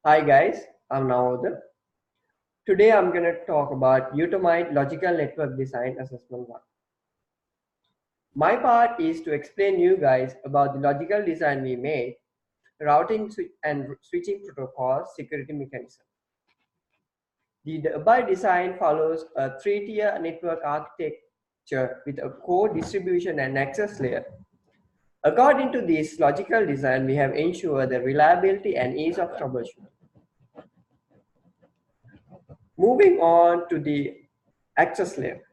Hi guys, I'm Navoda. Today I'm going to talk about Utopmied Logical Network Design Assessment 1. My part is to explain you guys about the logical design we made, routing and switching protocols, security mechanism. The above design follows a three-tier network architecture with a core, distribution and access layer. According to this logical design, we have ensured the reliability and ease of troubleshooting. Moving on to the access layer.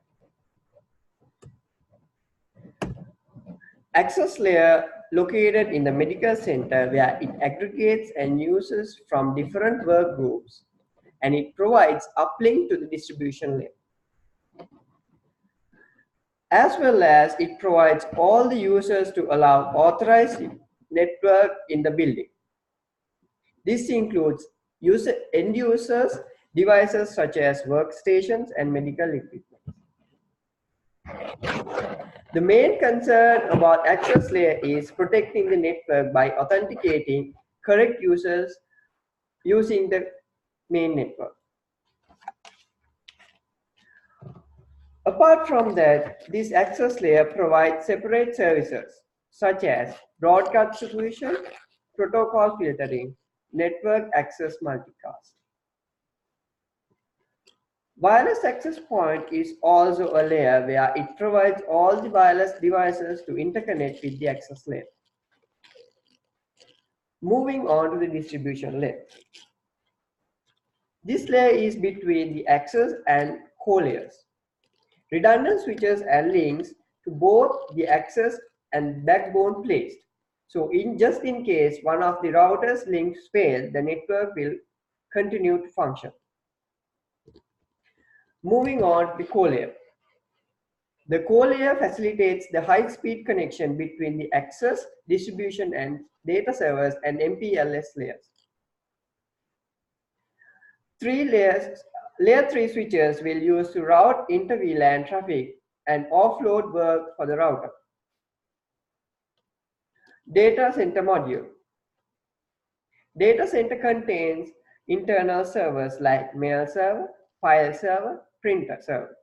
Access layer located in the medical center where it aggregates and uses from different work groups and it provides uplink to the distribution layer. As well as it provides all the users to allow authorized network in the building. This includes end users, devices such as workstations and medical equipment. The main concern about access layer is protecting the network by authenticating correct users using the main network. Apart from that, this access layer provides separate services such as broadcast distribution, protocol filtering, network access multicast. Wireless access point is also a layer where it provides all the wireless devices to interconnect with the access layer. Moving on to the distribution layer. This layer is between the access and core layers. Redundant switches and links to both the access and backbone placed. So just in case one of the router's links fail, the network will continue to function. Moving on to the core layer. The core layer facilitates the high-speed connection between the access, distribution, and data servers and MPLS layers. Layer 3 switches will use to route inter-VLAN traffic and offload work for the router. Data center module. Data center contains internal servers like mail server, file server, printer server.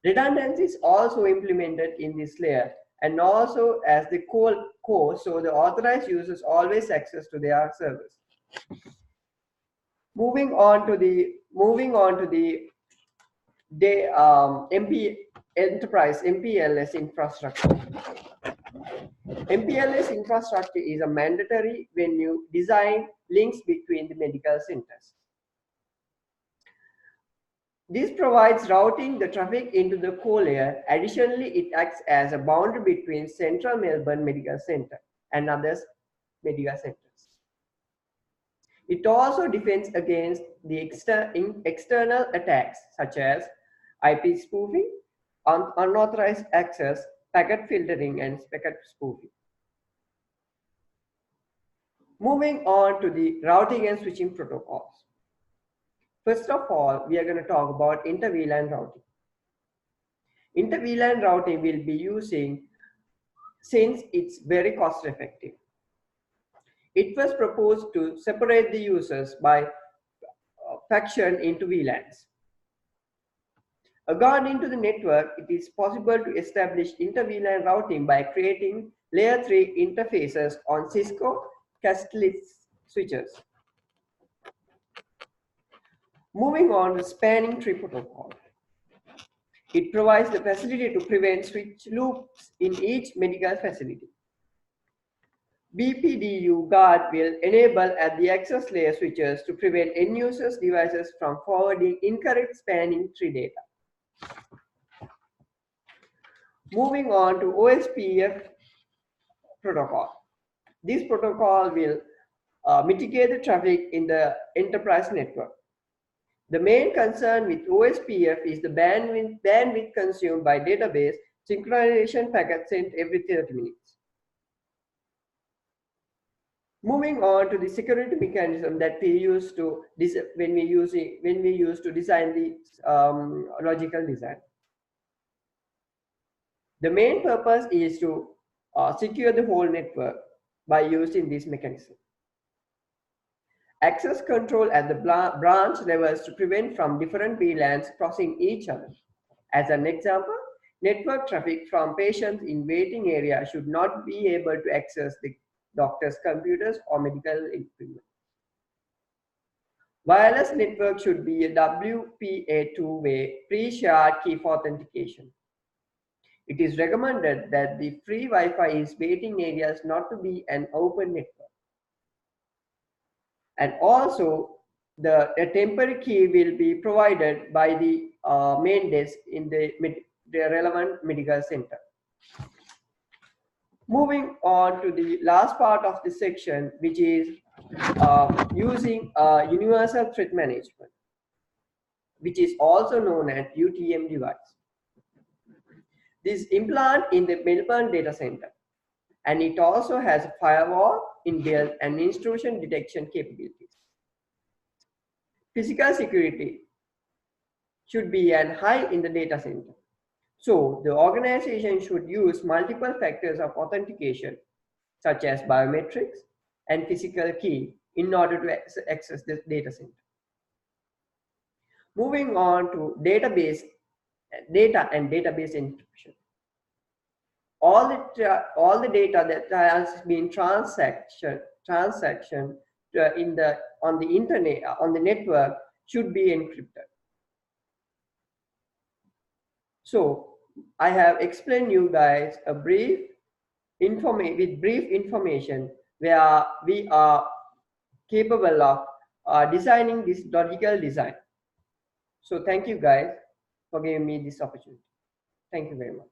Redundancy is also implemented in this layer and also as the core so the authorized users always access to their servers. Moving on to the enterprise MPLS infrastructure. MPLS infrastructure is a mandatory when you design links between the medical centers. This provides routing the traffic into the core layer. Additionally, it acts as a boundary between Central Melbourne Medical Center and other medical centers. It also defends against the external attacks such as IP spoofing, unauthorized access, packet filtering, and packet spoofing. Moving on to the routing and switching protocols. First of all, we are going to talk about inter-VLAN routing. Inter-VLAN routing will be using since it's very cost effective. It was proposed to separate the users by faction into VLANs. According to the network, it is possible to establish inter-VLAN routing by creating layer 3 interfaces on Cisco Catalyst switches. Moving on to spanning tree protocol. It provides the facility to prevent switch loops in each medical facility. BPDU guard will enable at the access layer switches to prevent end users' devices from forwarding incorrect spanning tree data. Moving on to OSPF protocol. This protocol will mitigate the traffic in the enterprise network. The main concern with OSPF is the bandwidth consumed by database synchronization packets sent every 30 minutes. Moving on to the security mechanism that we use to when we use to design the logical design. The main purpose is to secure the whole network by using this mechanism. access control at the branch levels to prevent from different VLANs crossing each other. As an example, network traffic from patients in waiting area should not be able to access the doctor's computers or medical equipment. Wireless network should be a WPA two-way pre-shared key for authentication. It is recommended that the free Wi-Fi is waiting areas not to be an open network. And also, a temporary key will be provided by the main desk in the relevant medical center. Moving on to the last part of the section, which is using universal threat management, which is also known as UTM device. This implant in the Melbourne data center, and it also has a firewall inbuilt and intrusion detection capabilities. Physical security should be an high in the data center. So the organization should use multiple factors of authentication, such as biometrics and physical key, in order to access this data center. Moving on to data and database encryption. All the data that has been transaction on the internet, on the network, should be encrypted. So I have explained you guys a brief information where we are capable of designing this logical design. So thank you guys for giving me this opportunity. Thank you very much.